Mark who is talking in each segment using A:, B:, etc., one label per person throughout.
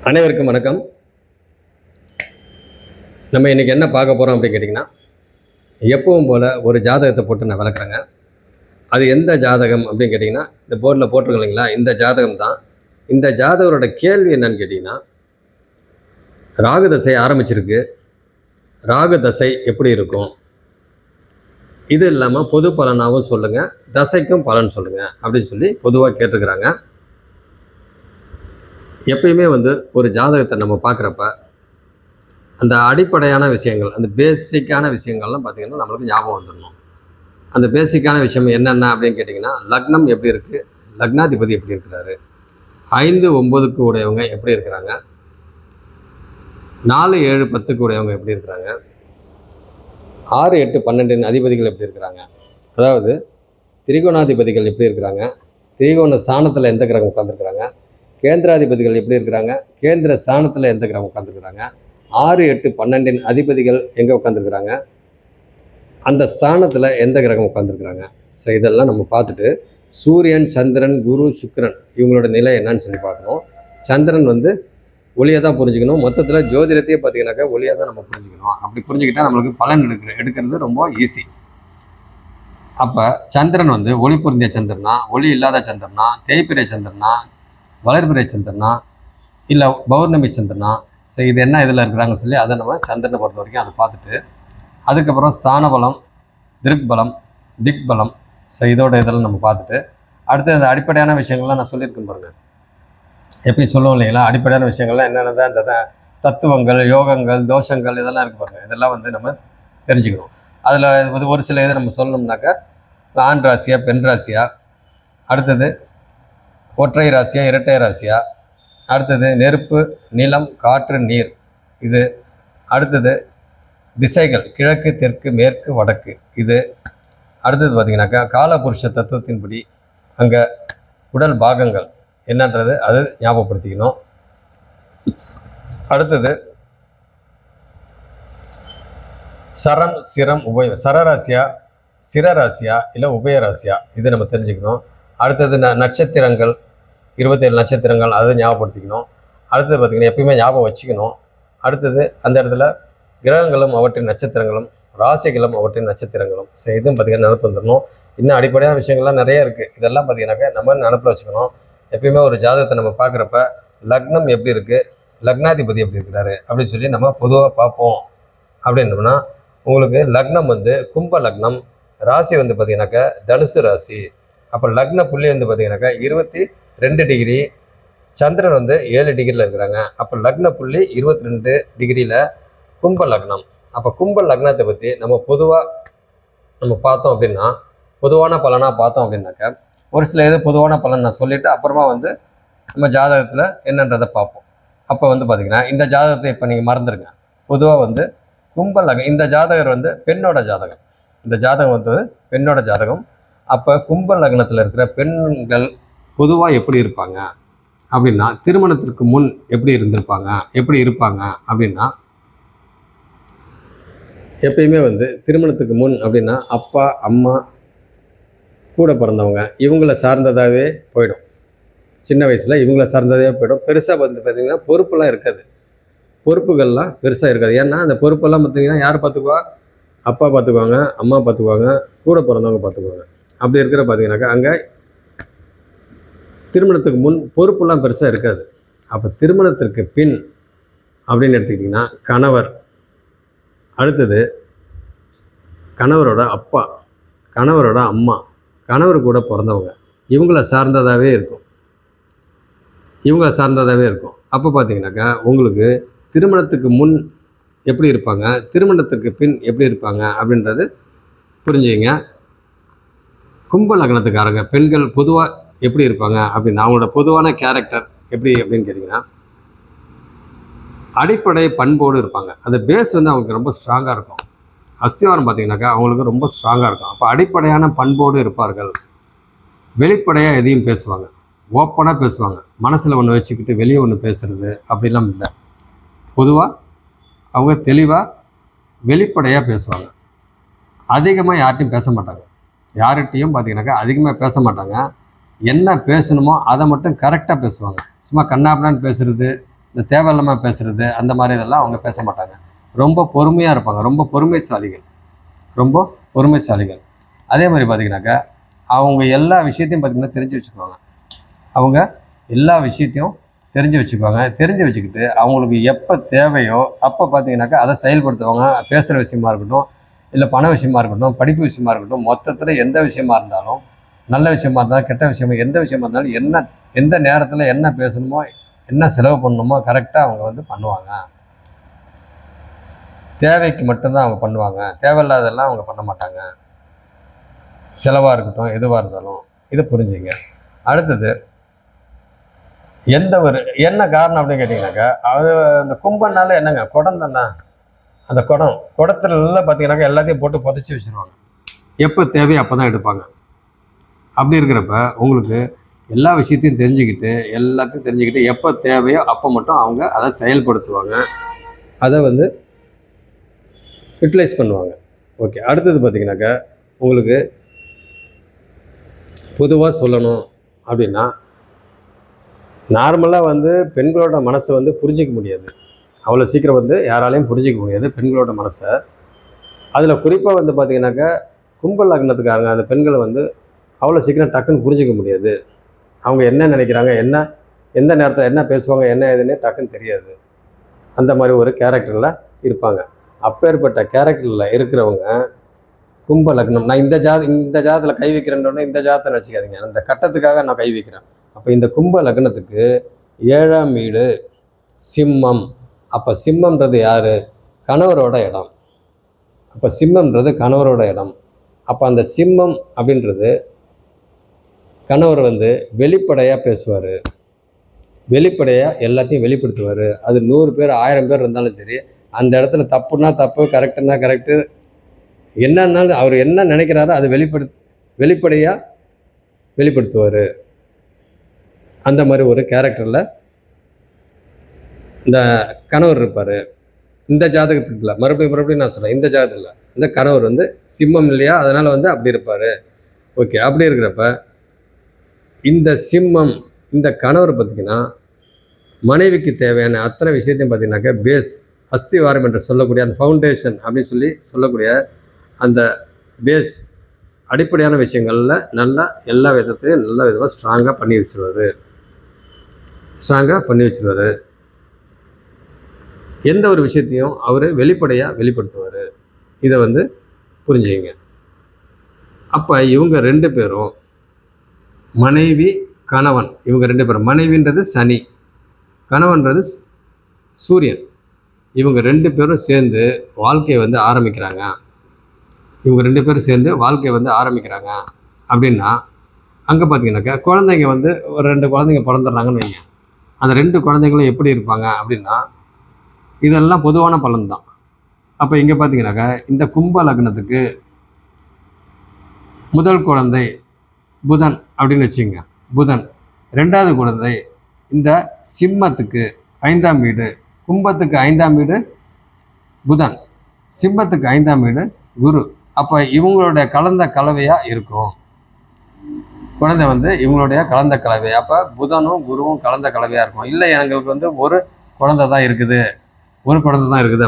A: அனைவருக்கும் வணக்கம். நம்ம இன்றைக்கி என்ன பார்க்க போகிறோம் அப்படின்னு கேட்டிங்கன்னா, எப்பவும் போல் ஒரு ஜாதகத்தை போட்டு நான் விளக்குறேங்க. அது எந்த ஜாதகம் அப்படின்னு கேட்டிங்கன்னா, இந்த போர்டில் போட்டிருக்கோம் இல்லைங்களா, இந்த ஜாதகம் தான். இந்த ஜாதகரோட கேள்வி என்னன்னு கேட்டிங்கன்னா, ராகு தசை ஆரம்பிச்சிருக்கு, ராகு தசை எப்படி இருக்கும், இது இல்லாமல் பொது பலனாகவும் சொல்லுங்கள், தசைக்கும் பலன் சொல்லுங்கள் அப்படின்னு சொல்லி பொதுவாக கேட்டிருக்கிறாங்க. எப்பயுமே ஒரு ஜாதகத்தை நம்ம பார்க்குறப்ப அந்த அடிப்படையான விஷயங்கள், அந்த பேசிக்கான விஷயங்கள்லாம் பார்த்திங்கன்னா நம்மளுக்கு ஞாபகம் வந்துடணும். அந்த பேசிக்கான விஷயம் என்னென்ன அப்படின்னு கேட்டிங்கன்னா, லக்னம் எப்படி இருக்குது, லக்னாதிபதி எப்படி இருக்கிறாரு, 5, 9க்கு உடையவங்க எப்படி இருக்கிறாங்க, 4, 7, 10க்கு உடையவங்க எப்படி இருக்கிறாங்க, 6, 8, 12 அதிபதிகள் எப்படி இருக்கிறாங்க, அதாவது திரிகோணாதிபதிகள் எப்படி இருக்கிறாங்க, திரிகோண ஸ்தானத்தில் எந்த கிரகம் உட்காந்துருக்குறாங்க, கேந்திராதிபதிகள் எப்படி இருக்கிறாங்க, கேந்திர ஸ்தானத்தில் எந்த கிரகம் உட்காந்துருக்குறாங்க, 6, 8, 12 அதிபதிகள் எங்கே உட்காந்துருக்குறாங்க, அந்த ஸ்தானத்தில் எந்த கிரகம் உட்காந்துருக்குறாங்க. ஸோ இதெல்லாம் நம்ம பார்த்துட்டு சூரியன், சந்திரன், குரு, சுக்கிரன் இவங்களோட நிலை என்னன்னு சொல்லி பார்க்கணும். சந்திரன் ஒளியை தான் புரிஞ்சுக்கணும். மொத்தத்தில் ஜோதிடத்தையே பார்த்தீங்கன்னாக்கா ஒளியாக தான் நம்ம புரிஞ்சுக்கணும். அப்படி புரிஞ்சுக்கிட்டால் நம்மளுக்கு பலன் எடுக்கிறது ரொம்ப ஈஸி. அப்போ சந்திரன் ஒளி பொருந்திய சந்திரனா, ஒளி இல்லாத சந்திரனா, தேய்பிறை சந்திரனா, வளர்பிறை சந்திரனா, இல்லை பௌர்ணமி சந்திரனா, ஸோ இது என்ன இதில் இருக்கிறாங்கன்னு சொல்லி அதை நம்ம சந்திரனை பொறுத்த வரைக்கும் அதை பார்த்துட்டு, அதுக்கப்புறம் ஸ்தான பலம், திருக்பலம், திக்பலம், ஸோ இதோட இதெல்லாம் நம்ம பார்த்துட்டு, அடுத்து அந்த அடிப்படையான விஷயங்கள்லாம் நான் சொல்லியிருக்கேன் பாருங்கள். எப்படி சொல்லுவோம் இல்லைங்களா, அடிப்படையான விஷயங்கள்லாம் என்னென்ன தான் இந்த தத்துவங்கள், யோகங்கள், தோஷங்கள் இதெல்லாம் இருக்குது பாருங்கள். இதெல்லாம் நம்ம தெரிஞ்சுக்கணும். அதில் ஒரு சில இதை நம்ம சொல்லணும்னாக்கா, ஆண் ராசியா, பெண் ராசியா, அடுத்தது ஒற்றை ராசியா, இரட்டை ராசியா, அடுத்தது நெருப்பு, நிலம், காற்று, நீர், இது அடுத்தது திசைகள், கிழக்கு, தெற்கு, மேற்கு, வடக்கு, இது அடுத்தது பார்த்திங்கனாக்கா காலபுருஷ தத்துவத்தின்படி அங்கே உடல் பாகங்கள் என்னன்றது அது ஞாபகப்படுத்திக்கணும். அடுத்தது சரம், சிரம், சரராசியா, சிரராசியா, இல்லை உபயராசியா, இது நம்ம தெரிஞ்சுக்கணும். அடுத்தது நட்சத்திரங்கள், 27 நட்சத்திரங்கள், அதை ஞாபகப்படுத்திக்கணும். அடுத்தது பார்த்திங்கன்னா எப்பயுமே ஞாபகம் வச்சுக்கணும். அடுத்தது அந்த இடத்துல கிரகங்களும் அவற்றின் நட்சத்திரங்களும், ராசிகளும் அவற்றின் நட்சத்திரங்களும், ஸோ இதுவும் பார்த்திங்கன்னா நினப்பு வந்துடணும். இன்னும் அடிப்படையான விஷயங்கள்லாம் நிறைய இருக்குது. இதெல்லாம் பார்த்திங்கனாக்கா நம்ம நினப்பில் வச்சுக்கணும். எப்பயுமே ஒரு ஜாதகத்தை நம்ம பார்க்குறப்ப லக்னம் எப்படி இருக்குது, லக்னாதிபதி எப்படி இருக்கிறாரு அப்படின்னு சொல்லி நம்ம பொதுவாக பார்ப்போம். அப்படின்னோம்னா உங்களுக்கு லக்னம் கும்ப லக்னம், ராசி பார்த்திங்கனாக்கா தனுசு ராசி. அப்போ லக்ன புள்ளி பார்த்திங்கனாக்கா 22 டிகிரி, சந்திரன் 7 டிகிரியில் இருக்கிறாங்க. அப்போ லக்ன புள்ளி 22 டிகிரியில் கும்ப லக்னம். அப்போ கும்ப லக்னத்தை பற்றி நம்ம பொதுவாக நம்ம பார்த்தோம் அப்படின்னா, பொதுவான பலனாக பார்த்தோம் அப்படின்னாக்கா, ஒரு சில இது பொதுவான பலன் நான் சொல்லிவிட்டு அப்புறமா நம்ம ஜாதகத்தில் என்னன்றதை பார்ப்போம். அப்போ பார்த்திங்கன்னா இந்த ஜாதகத்தை இப்போ நீங்கள் மறந்துடுங்க. பொதுவாக கும்ப லக்னம், இந்த ஜாதகர் பெண்ணோட ஜாதகம். இந்த ஜாதகம் பெண்ணோட ஜாதகம். அப்போ கும்ப லக்னத்தில் இருக்கிற பெண்கள் பொதுவாக எப்படி இருப்பாங்க அப்படின்னா, திருமணத்திற்கு முன் எப்படி இருப்பாங்க அப்படின்னா, எப்பயுமே திருமணத்துக்கு முன் அப்படின்னா அப்பா, அம்மா, கூட பிறந்தவங்க இவங்கள சார்ந்ததாகவே போயிடும். சின்ன வயசில் இவங்கள சார்ந்ததே போயிடும். பெருசாக பார்த்திங்கன்னா பொறுப்பெல்லாம் இருக்காது. பொறுப்புகள்லாம் பெருசாக இருக்காது. ஏன்னா அந்த பொறுப்பெல்லாம் பார்த்திங்கன்னா யார் பார்த்துக்குவா, அப்பா பார்த்துக்குவாங்க, அம்மா பார்த்துக்குவாங்க, கூட பிறந்தவங்க பார்த்துக்குவாங்க. அப்படி இருக்கிற பார்த்திங்கனாக்கா அங்கே திருமணத்துக்கு முன் பொறுப்பெல்லாம் பெருசாக இருக்காது. அப்போ திருமணத்திற்கு பின் அப்படின்னு எடுத்துக்கிட்டிங்கன்னா கணவர், அடுத்தது கணவரோட அப்பா, கணவரோட அம்மா, கணவர் கூட பிறந்தவங்க இவங்கள சார்ந்ததாகவே இருக்கும். அப்போ பார்த்திங்கனாக்கா உங்களுக்கு திருமணத்துக்கு முன் எப்படி இருப்பாங்க, திருமணத்துக்கு பின் எப்படி இருப்பாங்க அப்படின்றது புரிஞ்சுங்க. கும்ப லக்னத்துக்காரங்க பெண்கள் பொதுவாக எப்படி இருப்பாங்க அப்படின்னா, அவங்களோட பொதுவான கேரக்டர் எப்படி அப்படின்னு கேட்டிங்கன்னா, அடிப்படை பண்போடு இருப்பாங்க. அந்த பேஸ் அவங்களுக்கு ரொம்ப ஸ்ட்ராங்காக இருக்கும். அஸ்திவாரம் பார்த்திங்கனாக்கா அவங்களுக்கு ரொம்ப ஸ்ட்ராங்காக இருக்கும். அப்போ அடிப்படையான பண்போடு இருப்பார்கள். வெளிப்படையாக எதையும் பேசுவாங்க, ஓப்பனாக பேசுவாங்க. மனசில் ஒன்று வச்சுக்கிட்டு வெளியே ஒன்று பேசுகிறது அப்படிலாம் இல்லை. பொதுவாக அவங்க தெளிவாக வெளிப்படையாக பேசுவாங்க. அதிகமாக யார்கிட்டையும் பேச மாட்டாங்க. யார்கிட்டையும் பார்த்திங்கனாக்கா அதிகமாக பேச மாட்டாங்க. என்ன பேசணுமோ அதை மட்டும் கரெக்டாக பேசுவாங்க. சும்மா கண்ணாப்பினான்னு பேசுகிறது, இந்த தேவையில்லாமல் பேசுகிறது அந்த மாதிரி இதெல்லாம் அவங்க பேச மாட்டாங்க. ரொம்ப பொறுமையாக இருப்பாங்க. ரொம்ப பொறுமைசாலிகள். ரொம்ப பொறுமைசாலிகள். அதே மாதிரி பார்த்தீங்கன்னாக்கா அவங்க எல்லா விஷயத்தையும் பார்த்திங்கன்னா தெரிஞ்சு வச்சுக்குவாங்க. அவங்க எல்லா விஷயத்தையும் தெரிஞ்சு வச்சுக்குவாங்க. தெரிஞ்சு வச்சுக்கிட்டு அவங்களுக்கு எப்போ தேவையோ அப்போ பார்த்தீங்கன்னாக்கா அதை செயல்படுத்துவாங்க. பேசுகிற விஷயமா இருக்கட்டும், இல்லை பண விஷயமா இருக்கட்டும், படிப்பு விஷயமா இருக்கட்டும், மொத்தத்தில் எந்த விஷயமா இருந்தாலும், நல்ல விஷயமா இருந்தாலும் கெட்ட விஷயமா எந்த விஷயமா இருந்தாலும் எந்த நேரத்தில் என்ன பேசணுமோ என்ன செலவு பண்ணணுமோ கரெக்டாக அவங்க வந்து பண்ணுவாங்க. தேவைக்கு மட்டும்தான் அவங்க பண்ணுவாங்க. தேவையில்லாதெல்லாம் அவங்க பண்ண மாட்டாங்க. செலவாக இருக்கட்டும் எதுவாக இருந்தாலும் இதை புரிஞ்சுங்க. அடுத்தது என்ன காரணம் அப்படின்னு கேட்டிங்கனாக்கா அது அந்த கும்பம்னால என்னங்க குடம் தானே. அந்த குடத்துல பார்த்தீங்கன்னாக்கா எல்லாத்தையும் போட்டு புதைச்சி வச்சுருவாங்க. எப்போ தேவையோ அப்போ தான் எடுப்பாங்க. அப்படி இருக்கிறப்ப உங்களுக்கு எல்லா விஷயத்தையும் தெரிஞ்சுக்கிட்டு எப்போ தேவையோ அப்போ மட்டும் அவங்க அதை செயல்படுத்துவாங்க. அதை வந்து யூட்டிலைஸ் பண்ணுவாங்க. ஓகே. அடுத்தது பார்த்தீங்கன்னாக்கா உங்களுக்கு பொதுவாக சொல்லணும் அப்படின்னா நார்மலாக வந்து பெண்களோட மனசை வந்து புரிஞ்சிக்க முடியாது. அவ்வளோ சீக்கிரம் வந்து யாராலையும் புரிஞ்சிக்க முடியாது பெண்களோட மனசை. அதில் குறிப்பாக வந்து பார்த்தீங்கன்னாக்கா கும்ப லக்னத்துக்காரங்க அந்த பெண்களை வந்து அவ்வளோ சீக்கிரம் டக்குன்னு புரிஞ்சிக்க முடியாது. அவங்க என்ன நினைக்கிறாங்க, எந்த நேரத்தில் என்ன பேசுவாங்க, என்ன ஏதுன்னே டக்குன்னு தெரியாது. அந்த மாதிரி ஒரு கேரக்டரில் இருப்பாங்க. அப்பேற்பட்ட கேரக்டரில் இருக்கிறவங்க கும்ப லக்னம். நான் இந்த ஜாதத்தில் கை வைக்கிறேன்னு இந்த ஜாதத்தை நினச்சிக்காதீங்க. அந்த கட்டத்துக்காக நான் கை வைக்கிறேன். அப்போ இந்த கும்ப லக்னத்துக்கு 7ஆம் வீடு சிம்மம். அப்போ சிம்மம்ன்றது யார்? கணவரோட இடம். அப்போ சிம்மம்ன்றது கணவரோட இடம். அப்போ அந்த சிம்மம் அப்படின்றது கணவர் வந்து வெளிப்படையாக பேசுவார். வெளிப்படையாக எல்லாத்தையும் வெளிப்படுத்துவார். அது 100 பேர் 1000 பேர் இருந்தாலும் சரி, அந்த இடத்துல தப்புன்னா தப்பு, கரெக்டுன்னா கரெக்டு, என்னன்னாலும் அவர் என்ன நினைக்கிறாரோ அதை வெளிப்படையாக வெளிப்படுத்துவார். அந்த மாதிரி ஒரு கேரக்டரில் இந்த கணவர் இருப்பார். இந்த ஜாதகத்துக்குல மறுபடியும் நான் சொல்கிறேன், இந்த ஜாதகத்தில் இந்த கணவர் வந்து சிம்மம் இல்லையா, அதனால் வந்து அப்படி இருப்பார். ஓகே. அப்படி இருக்கிறப்ப இந்த சிம்மம் இந்த கணவர் பார்த்திங்கன்னா மனைவிக்கு தேவையான அத்தனை விஷயத்தையும் பார்த்திங்கனாக்கா பேஸ் அஸ்திவாரம் என்று சொல்லக்கூடிய அந்த ஃபவுண்டேஷன் அப்படின்னு சொல்லக்கூடிய அந்த பேஸ் அடிப்படையான விஷயங்களில் நல்லா எல்லா விதத்துலையும் நல்ல விதமாக ஸ்ட்ராங்காக பண்ணி வச்சுருவார். எந்த ஒரு விஷயத்தையும் அவர் வெளிப்படையாக வெளிப்படுத்துவார். இதை வந்து புரிஞ்சுங்க. அப்போ இவங்க 2 பேரும் மனைவி கணவன், இவங்க 2 பேரும், மனைவின்றது சனி, கணவன்றது சூரியன், இவங்க 2 பேரும் சேர்ந்து வாழ்க்கையை வந்து ஆரம்பிக்கிறாங்க. அப்படின்னா அங்கே பார்த்தீங்கன்னாக்கா குழந்தைங்க வந்து ஒரு 2 குழந்தைங்க பிறந்துடுறாங்கன்னு வைங்க. அந்த 2 குழந்தைங்களும் எப்படி இருப்பாங்க அப்படின்னா இதெல்லாம் பொதுவான பலன் தான். அப்போ இங்கே பார்த்தீங்கன்னாக்கா இந்த கும்ப லக்னத்துக்கு முதல் குழந்தை புதன் அப்படின்னு வச்சுங்க. புதன். 2வது குழந்தை இந்த சிம்மத்துக்கு 5ஆம் வீடு, கும்பத்துக்கு 5ஆம் வீடு புதன், சிம்மத்துக்கு 5ஆம் வீடு குரு. அப்போ இவங்களுடைய கலந்த கலவையாக இருக்கும் குழந்தை வந்து, இவங்களுடைய கலந்த கலவை. அப்போ புதனும் குருவும் கலந்த கலவையாக இருக்கும். இல்லை எங்களுக்கு வந்து ஒரு குழந்தை தான் இருக்குது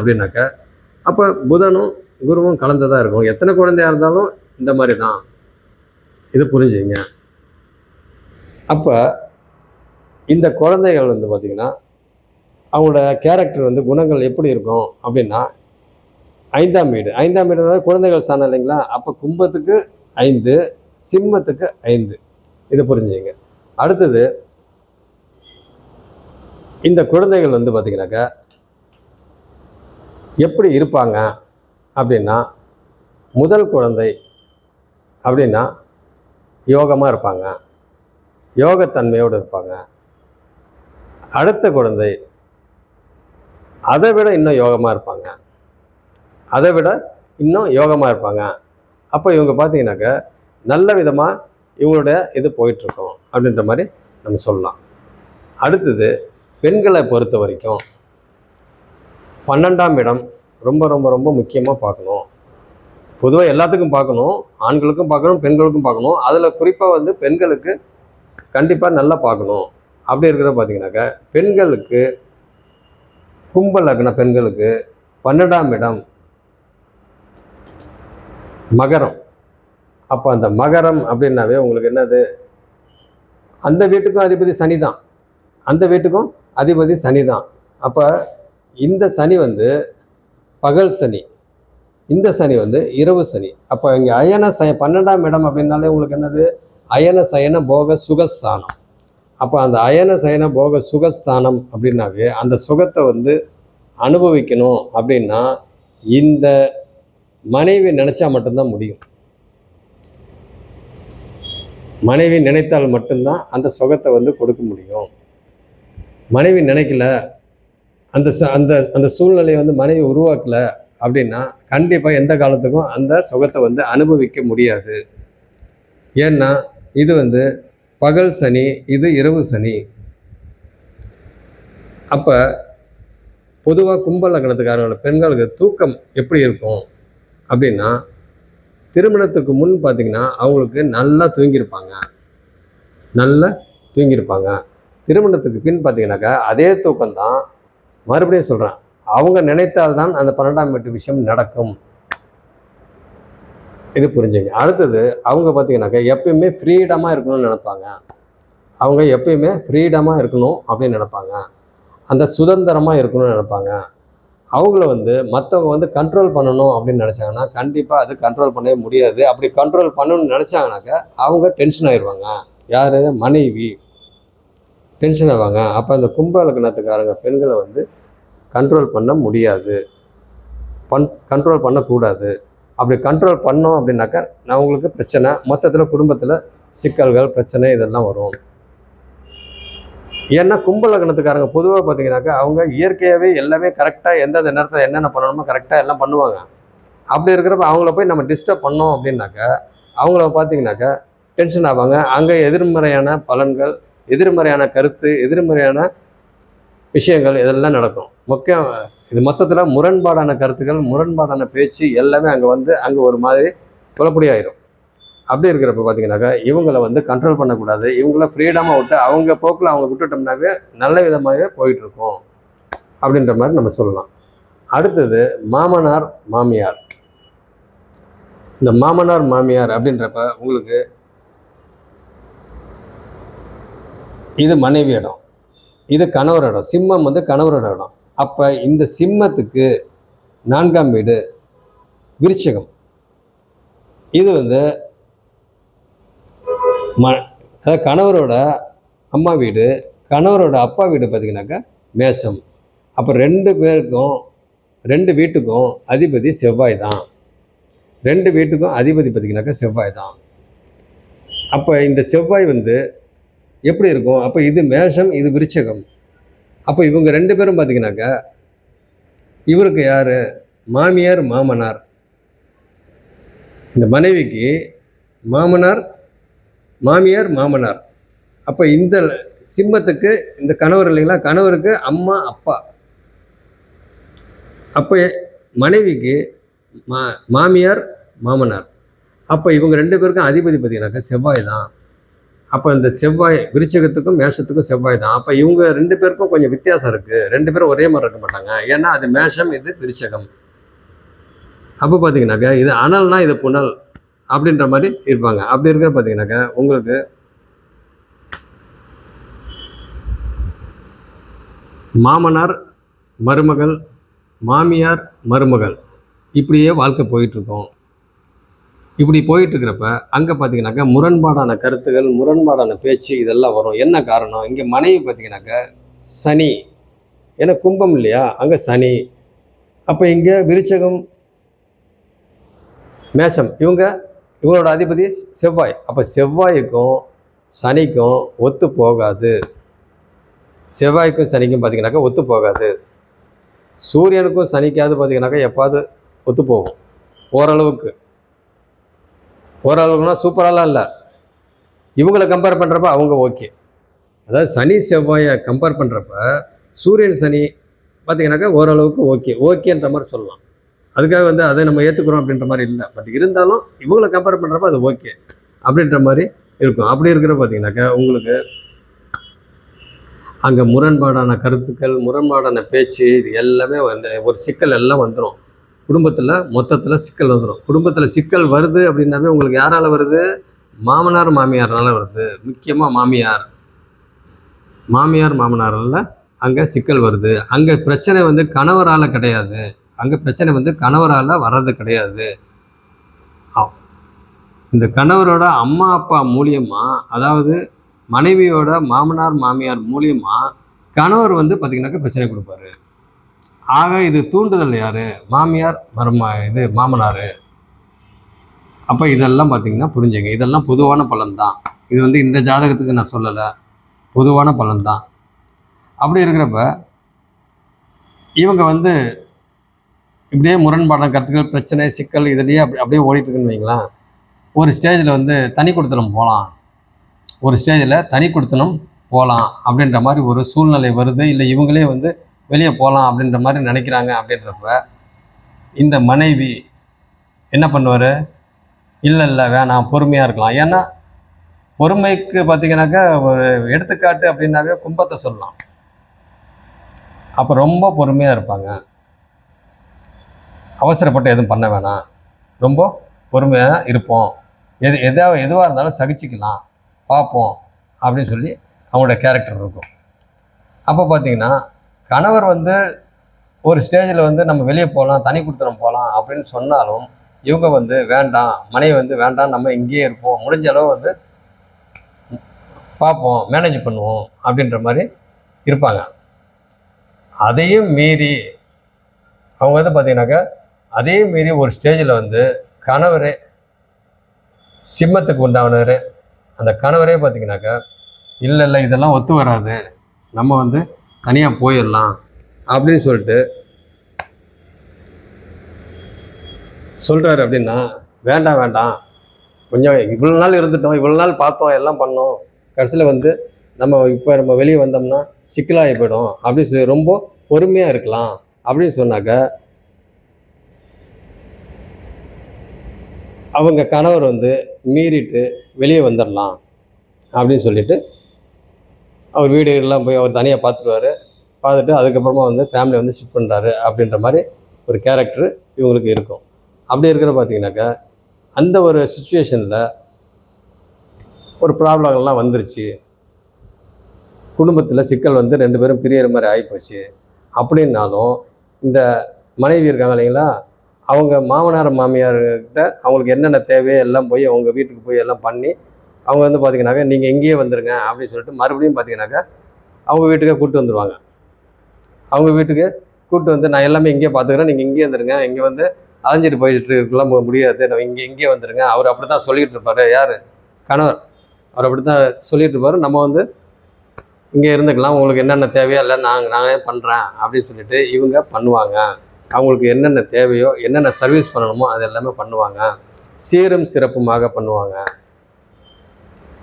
A: அப்படின்னாக்க அப்போ புதனும் குருவும் கலந்ததாக இருக்கும். எத்தனை குழந்தையாக இருந்தாலும் இந்த மாதிரி தான். இது புரிஞ்சுங்க. அப்போ இந்த குழந்தைகள் வந்து பார்த்திங்கன்னா அவங்களோட கேரக்டர் வந்து குணங்கள் எப்படி இருக்கும் அப்படின்னா 5ஆம் வீடு குழந்தைகள் ஸ்தானம் இல்லைங்களா. அப்போ கும்பத்துக்கு 5, சிம்மத்துக்கு 5. இதை புரிஞ்சுங்க. அடுத்தது இந்த குழந்தைகள் வந்து பார்த்திங்கனாக்கா எப்படி இருப்பாங்க அப்படின்னா முதல் குழந்தை அப்படின்னா யோகமாக இருப்பாங்க, யோகத்தன்மையோடு இருப்பாங்க. அடுத்த குழந்தை அதை விட இன்னும் யோகமாக இருப்பாங்க. அப்போ இவங்க பார்த்தீங்கன்னாக்கா நல்ல விதமாக இவங்களுடைய இது போயிட்டுருக்கோம் அப்படின்ற மாதிரி நம்ம சொல்லலாம். அடுத்தது பெண்களை பொறுத்த வரைக்கும் 12ஆம் இடம் ரொம்ப ரொம்ப ரொம்ப முக்கியமாக பார்க்கணும். பொதுவாக எல்லாத்துக்கும் பார்க்கணும், ஆண்களுக்கும் பார்க்கணும், பெண்களுக்கும் பார்க்கணும். அதில் குறிப்பாக வந்து பெண்களுக்கு கண்டிப்பாக நல்லா பார்க்கணும். அப்படி இருக்கிறத பார்த்தீங்கன்னாக்கா பெண்களுக்கு கும்ப லக்ன பெண்களுக்கு 12ஆம் இடம் மகரம். அப்போ அந்த மகரம் அப்படின்னாவே உங்களுக்கு என்னது, அந்த வீட்டுக்கும் அதிபதி சனி தான், அந்த வீட்டுக்கும் அதிபதி சனி தான். அப்போ இந்த சனி வந்து பகல் சனி, இந்த சனி வந்து இரவு சனி. அப்போ இங்கே அயன 12ஆம் இடம் அப்படின்னாலே உங்களுக்கு என்னது, அயன சயன போக சுகஸ்தானம். அப்போ அந்த அயன சயன போக சுகஸ்தானம் அப்படின்னாவே அந்த சுகத்தை வந்து அனுபவிக்கணும் அப்படின்னா இந்த மனைவி நினைச்சா மட்டும்தான் முடியும். மனைவி நினைத்தால் மட்டும்தான் அந்த சுகத்தை வந்து கொடுக்க முடியும். மனைவி நினைக்கல, அந்த அந்த அந்த சூழ்நிலையை வந்து மனைவி உருவாக்கல அப்படின்னா கண்டிப்பாக எந்த காலத்துக்கும் அந்த சுகத்தை வந்து அனுபவிக்க முடியாது. ஏன்னா இது வந்து பகல் சனி, இது இரவு சனி. அப்போ பொதுவாக கும்ப லக்னத்துக்காரங்களோட பெண்களுக்கு தூக்கம் எப்படி இருக்கும் அப்படின்னா, திருமணத்துக்கு முன் பார்த்திங்கன்னா அவங்களுக்கு நல்லா தூங்கியிருப்பாங்க, திருமணத்துக்கு பின் பார்த்தீங்கன்னாக்கா அதே தூக்கம்தான். மறுபடியும் சொல்கிறேன், அவங்க நினைத்தால்தான் அந்த 12ஆம் வீட்டு விஷயம் நடக்கும். இது புரிஞ்சுங்க. அடுத்தது அவங்க பார்த்தீங்கன்னாக்கா எப்பயுமே ஃப்ரீடமாக இருக்கணும்னு நினைப்பாங்க. அவங்க எப்பயுமே ஃப்ரீடமாக இருக்கணும் அப்படின்னு நினைப்பாங்க. அந்த சுதந்திரமாக இருக்கணும்னு நினைப்பாங்க. அவங்கள வந்து மற்றவங்க வந்து கண்ட்ரோல் பண்ணணும் அப்படின்னு நினச்சாங்கன்னா கண்டிப்பாக அது கண்ட்ரோல் பண்ணவே முடியாது. அப்படி கண்ட்ரோல் பண்ணணும்னு நினச்சாங்கனாக்கா அவங்க டென்ஷன் ஆயிடுவாங்க. யார்? மனைவி டென்ஷன் ஆவாங்க. அப்போ அந்த கும்ப லக்னத்துக்காரங்க பெண்களை வந்து கண்ட்ரோல் பண்ண முடியாது, கண்ட்ரோல் பண்ணக்கூடாது. அப்படி கண்ட்ரோல் பண்ணோம் அப்படின்னாக்கா அவங்களுக்கு பிரச்சனை, மொத்தத்தில் குடும்பத்தில் சிக்கல்கள், பிரச்சனை இதெல்லாம் வரும். ஏன்னா கும்ப லக்னத்துக்காரங்க பொதுவாக பார்த்தீங்கன்னாக்கா அவங்க இயற்கையாகவே எல்லாமே கரெக்டாக எந்தெந்த நேரத்தில் என்னென்ன பண்ணணுமோ கரெக்டாக எல்லாம் பண்ணுவாங்க. அப்படி இருக்கிறப்ப அவங்கள போய் நம்ம டிஸ்டர்ப் பண்ணோம் அப்படின்னாக்கா அவங்கள பார்த்தீங்கன்னாக்கா டென்ஷன் ஆவாங்க. அங்கே எதிர்மறையான பலன்கள், எதிர்மறையான கருத்து, எதிர்மறையான விஷயங்கள் இதெல்லாம் நடக்கும். முக்கியம் இது மொத்தத்தில் முரண்பாடான கருத்துக்கள், முரண்பாடான பேச்சு எல்லாமே அங்கே ஒரு மாதிரி குழப்படியாயிரும். அப்படி இருக்கிறப்ப பார்த்தீங்கன்னாக்கா இவங்களை வந்து கண்ட்ரோல் பண்ணக்கூடாது. இவங்கள ஃப்ரீடமாக விட்டு அவங்க போக்கில் அவங்க விட்டுட்டோம்னாவே நல்ல விதமாகவே போயிட்டுருக்கோம் அப்படின்ற மாதிரி நம்ம சொல்லலாம். அடுத்தது மாமனார் மாமியார். இந்த மாமனார் மாமியார் அப்படின்றப்ப உங்களுக்கு இது மனைவி இடம், இது கணவர் இடம். சிம்மம் வந்து கணவரோட இடம். அப்போ இந்த சிம்மத்துக்கு 4ஆம் வீடு விருச்சிகம். இது வந்து அதாவது கணவரோட அம்மா வீடு, கணவரோட அப்பா வீடு பார்த்தீங்கன்னாக்கா மேஷம். அப்போ ரெண்டு வீட்டுக்கும் அதிபதி செவ்வாய் தான். ரெண்டு வீட்டுக்கும் அதிபதி பார்த்தீங்கன்னாக்கா செவ்வாய் தான். அப்போ இந்த செவ்வாய் வந்து எப்படி இருக்கும்? அப்போ இது மேஷம், இது விருச்சிகம். அப்போ இவங்க ரெண்டு பேரும் பார்த்தீங்கன்னாக்கா இவருக்கு யார்? மாமியார் மாமனார். இந்த மனைவிக்கு மாமியார் மாமனார். அப்போ இந்த சிம்மத்துக்கு இந்த கணவர் இல்லைங்களா, கணவருக்கு அம்மா அப்பா. அப்போ மனைவிக்கு மாமியார் மாமனார். அப்போ இவங்க ரெண்டு பேருக்கும் அதிபதி பார்த்தீங்கன்னாக்கா செவ்வாய் தான். அப்போ இந்த செவ்வாய் விருச்சிகத்துக்கும் மேஷத்துக்கும் செவ்வாய் தான். அப்போ இவங்க ரெண்டு பேருக்கும் கொஞ்சம் வித்தியாசம் இருக்குது. ரெண்டு பேரும் ஒரே மாதிரி இருக்க மாட்டாங்க. ஏன்னா அது மேஷம், இது விருச்சிகம். அப்போ பார்த்தீங்கன்னாக்கா இது அனல்னா இது புனல் அப்படின்ற மாதிரி இருப்பாங்க. அப்படி இருக்கிற பார்த்தீங்கன்னாக்கா உங்களுக்கு மாமனார் மருமகள், மாமியார் மருமகள், இப்படியே வாழ்க்கை போயிட்டுருக்கோம். இப்படி போயிட்டுருக்கிறப்ப அங்கே பார்த்தீங்கன்னாக்கா முரண்பாடான கருத்துகள், முரண்பாடான பேச்சு இதெல்லாம் வரும். என்ன காரணம்? இங்கே மனைவி பார்த்தீங்கன்னாக்கா சனி, ஏன்னா கும்பம் இல்லையா, அங்கே சனி. அப்போ இங்கே விருச்சகம் மேஷம், இவங்களோட அதிபதி செவ்வாய். அப்போ செவ்வாய்க்கும் சனிக்கும் ஒத்து போகாது. செவ்வாய்க்கும் சனிக்கும் பார்த்தீங்கன்னாக்கா ஒத்து போகாது. சூரியனுக்கும் சனிக்காவது பார்த்தீங்கன்னாக்கா எப்பாவது ஒத்து போகும், ஓரளவுக்குனா சூப்பராலாம் இல்லை. இவங்களை கம்பேர் பண்ணுறப்ப அவங்க ஓகே. அதாவது சனி செவ்வாயை கம்பேர் பண்ணுறப்ப சூரியன் சனி பார்த்தீங்கன்னாக்கா ஓரளவுக்கு ஓகேன்ற மாதிரி சொல்லலாம். அதுக்காக வந்து அதை நம்ம ஏற்றுக்கிறோம் அப்படின்ற மாதிரி இல்லை. பட் இருந்தாலும் இவங்களை கம்பேர் பண்ணுறப்ப அது ஓகே அப்படின்ற மாதிரி இருக்கும். அப்படி இருக்கிற பார்த்தீங்கன்னாக்கா உங்களுக்கு அங்கே முரண்பாடான கருத்துக்கள், முரண்பாடான பேச்சு, இது எல்லாமே வந்து ஒரு சிக்கல் எல்லாம் வந்துடும். குடும்பத்தில் மொத்தத்தில் சிக்கல் வந்துடும். குடும்பத்தில் சிக்கல் வருது அப்படின்னாவே உங்களுக்கு யாரால் வருது? மாமனார் மாமியாரால் வருது. முக்கியமாக மாமியார் மாமனாரால் அங்கே சிக்கல் வருது. அங்கே பிரச்சனை வந்து கணவரால் கிடையாது. அங்கே பிரச்சனை வந்து கணவரால் வர்றது கிடையாது. இந்த கணவரோட அம்மா அப்பா மூலியமாக, அதாவது மனைவியோட மாமனார் மாமியார் மூலியமாக கணவர் வந்து பார்த்திங்கனாக்கா பிரச்சனை கொடுப்பாரு. ஆக இது தூண்டுதல் யார்? மாமியார் மாமனார். அப்போ இதெல்லாம் பார்த்திங்கன்னா புரிஞ்சுங்க. இதெல்லாம் பொதுவான பலன் தான். இது வந்து இந்த ஜாதகத்துக்கு நான் சொல்லலை, பொதுவான பலன் தான். அப்படி இருக்கிறப்ப இவங்க வந்து இப்படியே முரண்பாடான கருத்துக்கள், பிரச்சனை, சிக்கல் இதுலேயே அப்படியே ஓடிட்டுருக்குன்னு வைங்களேன். ஒரு ஸ்டேஜில் வந்து தனி கொடுத்தனம் போகலாம், ஒரு ஸ்டேஜில் தனி கொடுத்தனம் போகலாம் அப்படின்ற மாதிரி ஒரு சூழ்நிலை வருது. இல்லை இவங்களே வந்து வெளியே போகலாம் அப்படின்ற மாதிரி நினைக்கிறாங்க. அப்படின்றப்ப இந்த மனைவி என்ன பண்ணுவார்? இல்லை வேணாம், பொறுமையாக இருக்கலாம். ஏன்னா பொறுமைக்கு பார்த்திங்கனாக்கா ஒரு எடுத்துக்காட்டு அப்படின்னாவே கும்பத்தை சொல்லலாம். அப்போ ரொம்ப பொறுமையாக இருப்பாங்க. அவசரப்பட்டு எதுவும் பண்ண வேணாம், ரொம்ப பொறுமையாக இருப்போம், எதுவாக இருந்தாலும் சகிச்சிக்கலாம், பார்ப்போம் அப்படின்னு சொல்லி அவங்களோட கேரக்டர் இருக்கும். அப்போ பார்த்திங்கன்னா கணவர் வந்து ஒரு ஸ்டேஜில் வந்து நம்ம வெளியே போகலாம், தனி கொடுத்தனம் போகலாம் அப்படின்னு சொன்னாலும் இவங்க வந்து வேண்டாம், மனைவி வந்து வேண்டாம், நம்ம இங்கேயே இருப்போம், முடிஞ்ச அளவு வந்து பார்ப்போம், மேனேஜ் பண்ணுவோம் அப்படின்ற மாதிரி இருப்பாங்க. அதையும் மீறி அவங்க வந்து பார்த்திங்கனாக்கா அதையும் மீறி ஒரு ஸ்டேஜில் வந்து கணவரே சிம்மத்துக்கு உண்டானவர், அந்த கணவரே பார்த்திங்கனாக்கா இல்லை இதெல்லாம் ஒத்து வராது, நம்ம வந்து தனியாக போயிடலாம் அப்படின்னு சொல்லிட்டு சொல்கிறாரு. அப்படின்னா வேண்டாம், கொஞ்சம் இவ்வளோ நாள் இருந்துட்டோம், இவ்வளோ நாள் பார்த்தோம், எல்லாம் பண்ணோம், கடைசியில் வந்து நம்ம வெளியே வந்தோம்னா சிக்கலாகி போயிடும் அப்படின்னு சொல்லி ரொம்ப பொறுமையாக இருக்கலாம் அப்படின்னு சொன்னாக்க அவங்க கணவர் வந்து மீறிட்டு வெளியே வந்துடலாம் அப்படின்னு சொல்லிட்டு அவர் வீடுகள்லாம் போய் அவர் தனியாக பார்த்துட்டு அதுக்கப்புறமா வந்து ஃபேமிலி வந்து ஷிஃப்ட் பண்ணுறாரு அப்படின்ற மாதிரி ஒரு கேரக்டர் இவங்களுக்கு இருக்கும். அப்படி இருக்கிற பார்த்திங்கனாக்கா அந்த ஒரு சுச்சுவேஷனில் ஒரு ப்ராப்ளங்கள்லாம் வந்துருச்சு, குடும்பத்தில் சிக்கல் வந்து 2 பேரும் பிரியற மாதிரி ஆகிப்போச்சு அப்படின்னாலும் இந்த மனைவி இருக்காங்க இல்லைங்களா, அவங்க மாமனார் மாமியார்கிட்ட அவங்களுக்கு என்னென்ன தேவையோ எல்லாம் போய் அவங்க வீட்டுக்கு போய் எல்லாம் பண்ணி அவங்க வந்து பார்த்திங்கனாக்கா நீங்கள் இங்கேயே வந்துடுங்க அப்படின்னு சொல்லிட்டு மறுபடியும் பார்த்திங்கனாக்கா அவங்க வீட்டுக்கே கூப்பிட்டு வந்துடுவாங்க. அவங்க வீட்டுக்கு கூப்பிட்டு வந்து நான் எல்லாமே இங்கேயே பார்த்துக்கிறேன், நீங்கள் இங்கேயே வந்துடுங்க, இங்கே வந்து அலைஞ்சிட்டு போயிட்டு இருக்கலாம் முடியாது, நம்ம இங்கேயே வந்துடுங்க. அவர் அப்படி தான் சொல்லிகிட்டு இருப்பார். யார்? கணவர். அவர் அப்படி தான் சொல்லிகிட்டு இருப்பார். நம்ம வந்து இங்கே இருந்துக்கலாம், உங்களுக்கு என்னென்ன தேவையோ இல்லை நானே பண்ணுறேன் அப்படின்னு சொல்லிட்டு இவங்க பண்ணுவாங்க. அவங்களுக்கு என்னென்ன தேவையோ, என்னென்ன சர்வீஸ் பண்ணணுமோ அது எல்லாமே பண்ணுவாங்க, சீரும் சிறப்புமாக பண்ணுவாங்க.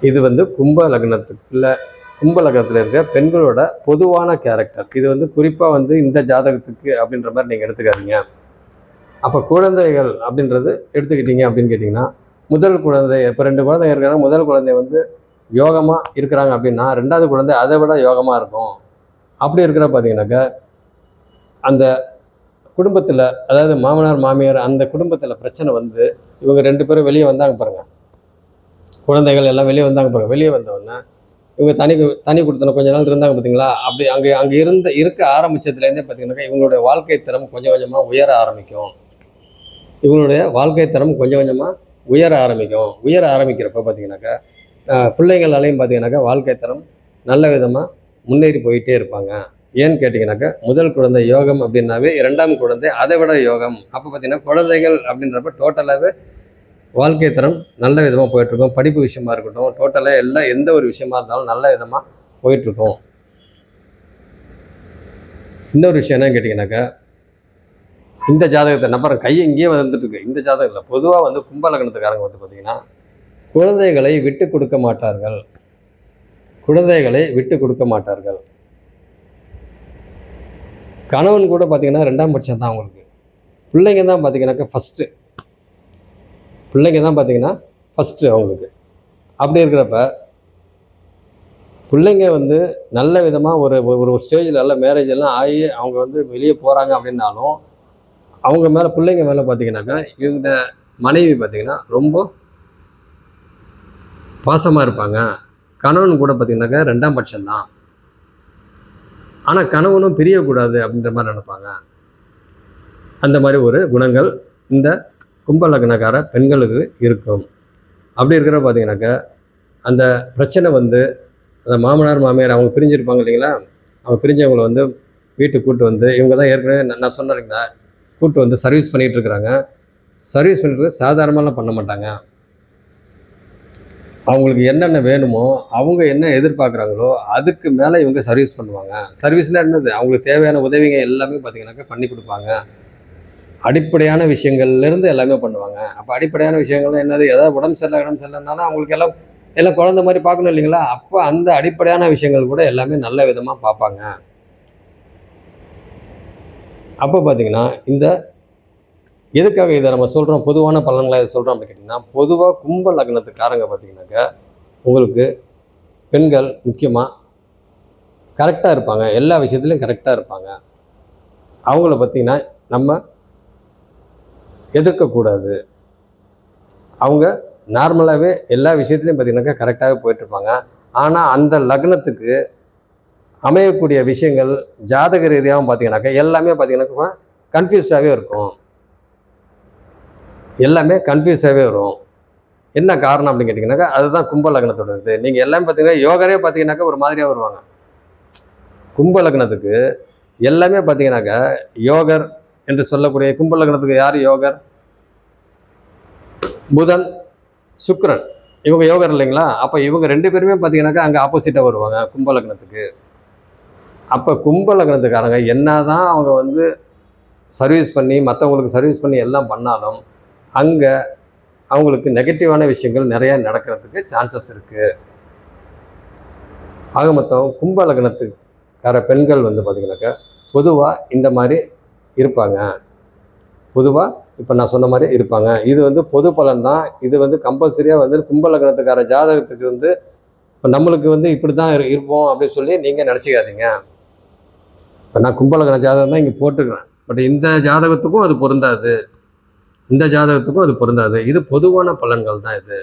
A: இது வந்து கும்ப லக்னத்தில் இருக்க பெண்களோட பொதுவான கேரக்டர். இது வந்து குறிப்பாக வந்து இந்த ஜாதகத்துக்கு அப்படின்ற மாதிரி நீங்கள் எடுத்துக்காதீங்க. அப்போ குழந்தைகள் அப்படின்றது எடுத்துக்கிட்டீங்க அப்படின்னு கேட்டிங்கன்னா, முதல் குழந்தை, இப்போ 2 குழந்தைங்க இருக்காங்க, முதல் குழந்தை வந்து யோகமாக இருக்கிறாங்க அப்படின்னா 2வது குழந்தை அதை விட யோகமாக இருக்கும். அப்படி இருக்கிற பார்த்தீங்கன்னாக்கா அந்த குடும்பத்தில், அதாவது மாமனார் மாமியார் அந்த குடும்பத்தில் பிரச்சனை வந்து இவங்க 2 பேரும் வெளியே வந்தாங்க பாருங்கள், குழந்தைகள் எல்லாம் வெளியே வந்தாங்க பாருங்கள். வெளியே வந்தோடனே இவங்க தனி கொடுத்தன கொஞ்ச நாள் இருந்தாங்க பார்த்தீங்களா, அப்படி அங்கே இருக்க ஆரம்பித்ததுலேருந்தே பார்த்தீங்கன்னாக்கா இவங்களுடைய வாழ்க்கை தரம் கொஞ்சம் கொஞ்சமாக உயர ஆரம்பிக்கும். உயர ஆரம்பிக்கிறப்ப பார்த்தீங்கன்னாக்கா பிள்ளைங்களாலையும் பார்த்தீங்கன்னாக்கா வாழ்க்கை தரம் நல்ல விதமாக முன்னேறி போயிட்டே இருப்பாங்க. ஏன்னு கேட்டிங்கனாக்கா முதல் குழந்தை யோகம் அப்படின்னாவே 2ஆம் குழந்தை அதை விட யோகம். அப்போ பார்த்திங்கன்னா குழந்தைகள் அப்படின்றப்ப டோட்டலாகவே வாழ்க்கை தரம் நல்ல விதமாக போயிட்டுருக்கும். படிப்பு விஷயமா இருக்கட்டும், டோட்டலாக எல்லாம் எந்த ஒரு விஷயமா இருந்தாலும் நல்ல விதமாக போயிட்டுருக்கும். இன்னொரு விஷயம் என்னன்னு கேட்டிங்கனாக்கா, இந்த ஜாதகத்தை நம்புறேன் கையை இங்கேயே வந்துட்டுருக்கு. இந்த ஜாதகம் இல்லை, பொதுவாக வந்து கும்ப லக்னத்துக்காரங்க வந்து பார்த்திங்கன்னா குழந்தைகளை விட்டு கொடுக்க மாட்டார்கள். கணவன் கூட பார்த்திங்கன்னா 2ஆம் பட்சம் தான் அவங்களுக்கு. பிள்ளைங்க தான் பார்த்திங்கனாக்கா ஃபஸ்ட்டு அவங்களுக்கு. அப்படி இருக்கிறப்ப பிள்ளைங்க வந்து நல்ல விதமாக ஒரு ஒரு ஸ்டேஜில் எல்லாம் மேரேஜ் எல்லாம் ஆகி அவங்க வந்து வெளியே போகிறாங்க அப்படின்னாலும் அவங்க மேலே பிள்ளைங்க மேலே பார்த்தீங்கன்னாக்கா இந்த மனைவி பார்த்தீங்கன்னா ரொம்ப பாசமாக இருப்பாங்க. கணவன் கூட பார்த்தீங்கன்னாக்கா 2ஆம் பட்சம்தான். ஆனால் கணவனும் பிரியக்கூடாது அப்படின்ற மாதிரி நினைப்பாங்க. அந்த மாதிரி ஒரு குணங்கள் இந்த கும்ப லக்னக்கார பெண்களுக்கு இருக்கும். அப்படி இருக்கிற பார்த்தீங்கன்னாக்கா அந்த பிரச்சனை வந்து அந்த மாமனார் மாமியார் அவங்க பிரிஞ்சிருப்பாங்க இல்லைங்களா, அவங்க பிரிஞ்சவங்களை வந்து வீட்டுக்கு கூப்பிட்டு வந்து இவங்க தான் ஏற்கனவே நான் சொன்னேன் இல்லைங்களா, கூப்பிட்டு வந்து சர்வீஸ் பண்ணிகிட்டு இருக்கிறாங்க. சர்வீஸ் பண்ணிட்டு சாதாரணமாலாம் பண்ண மாட்டாங்க. அவங்களுக்கு என்னென்ன வேணுமோ அவங்க என்ன எதிர்பார்க்குறாங்களோ அதுக்கு மேலே இவங்க சர்வீஸ் பண்ணுவாங்க. சர்வீஸ்னால் என்னது, அவங்களுக்கு தேவையான உதவிங்க எல்லாமே பார்த்தீங்கன்னாக்கா பண்ணி கொடுப்பாங்க. அடிப்படையான விஷயங்கள்லேருந்து எல்லாமே பண்ணுவாங்க. அப்போ அடிப்படையான விஷயங்கள்லாம் என்னது, ஏதாவது உடம்பு சரியில்லைனாலும் அவங்களுக்கு எல்லாம் எல்லாம் குழந்த மாதிரி பார்க்கணும் இல்லைங்களா, அப்போ அந்த அடிப்படையான விஷயங்கள் கூட எல்லாமே நல்ல விதமாக பார்ப்பாங்க. அப்போ பார்த்தீங்கன்னா இந்த எதுக்காக இதை நம்ம சொல்கிறோம், பொதுவான பலன்களை இதை சொல்கிறோம் அப்படின்னு கேட்டிங்கன்னா, பொதுவாக கும்ப லக்னத்துக்காரங்க பார்த்தீங்கன்னாக்கா உங்களுக்கு பெண்கள் முக்கியமாக கரெக்டாக இருப்பாங்க. எல்லா விஷயத்துலையும் கரெக்டாக இருப்பாங்க. அவங்கள பார்த்தீங்கன்னா நம்ம எதிர்க்கக்கூடாது. அவங்க நார்மலாகவே எல்லா விஷயத்துலையும் பார்த்தீங்கன்னாக்கா கரெக்டாகவே போயிட்டுருப்பாங்க. ஆனால் அந்த லக்னத்துக்கு அமையக்கூடிய விஷயங்கள் ஜாதக ரீதியாகவும் பார்த்தீங்கன்னாக்கா எல்லாமே பார்த்தீங்கன்னாக்கா கன்ஃபியூஸாகவே இருக்கும். எல்லாமே கன்ஃபியூஸாகவே வரும். என்ன காரணம் அப்படின்னு கேட்டிங்கன்னாக்கா அதுதான் கும்ப லக்னத்தோட இது. நீங்கள் எல்லாமே பார்த்தீங்கன்னா யோகரே பார்த்தீங்கன்னாக்கா ஒரு மாதிரியாக வருவாங்க. கும்ப லக்னத்துக்கு எல்லாமே பார்த்தீங்கன்னாக்கா யோகர் என்று சொல்லக்கூடிய கும்ப லக்னத்துக்கு யார் யோகர்? புதன், சுக்கிரன், இவங்க யோகர் இல்லைங்களா? அப்போ இவங்க 2 பேருமே பார்த்தீங்கன்னாக்கா அங்கே ஆப்போசிட்டாக வருவாங்க கும்ப லக்னத்துக்கு. அப்போ கும்ப லக்னத்துக்காரங்க என்னதான் அவங்க வந்து சர்வீஸ் பண்ணி மற்றவங்களுக்கு சர்வீஸ் பண்ணி எல்லாம் பண்ணாலும் அங்கே அவங்களுக்கு நெகட்டிவான விஷயங்கள் நிறையா நடக்கிறதுக்கு சான்சஸ் இருக்குது. ஆக மொத்தம் கும்ப லக்னத்துக்கார பெண்கள் வந்து பார்த்திங்கனாக்கா பொதுவாக இந்த மாதிரி இருப்பாங்க. பொதுவாக இப்போ நான் சொன்ன மாதிரி இருப்பாங்க. இது வந்து பொது பலன் தான். இது வந்து கம்பல்சரியாக வந்து கும்ப லக்னத்துக்கார ஜாதகத்துக்கு வந்து இப்போ நம்மளுக்கு வந்து இப்படி தான் இருப்போம் அப்படின்னு சொல்லி நீங்கள் நினச்சிக்காதீங்க. இப்போ நான் கும்ப லக்ன ஜாதகம் தான் இங்கே போட்டுக்கிறேன். பட் இந்த ஜாதகத்துக்கும் அது பொருந்தாது, இந்த ஜாதகத்துக்கும் அது பொருந்தாது. இது பொதுவான பலன்கள் தான் இது.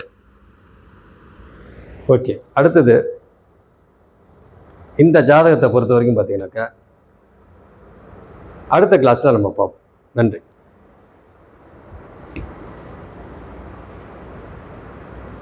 A: ஓகே, அடுத்தது இந்த ஜாதகத்தை பொறுத்த வரைக்கும் பார்த்தீங்கன்னாக்கா அடுத்த கிளாஸில் நம்ம பார்ப்போம். நன்றி.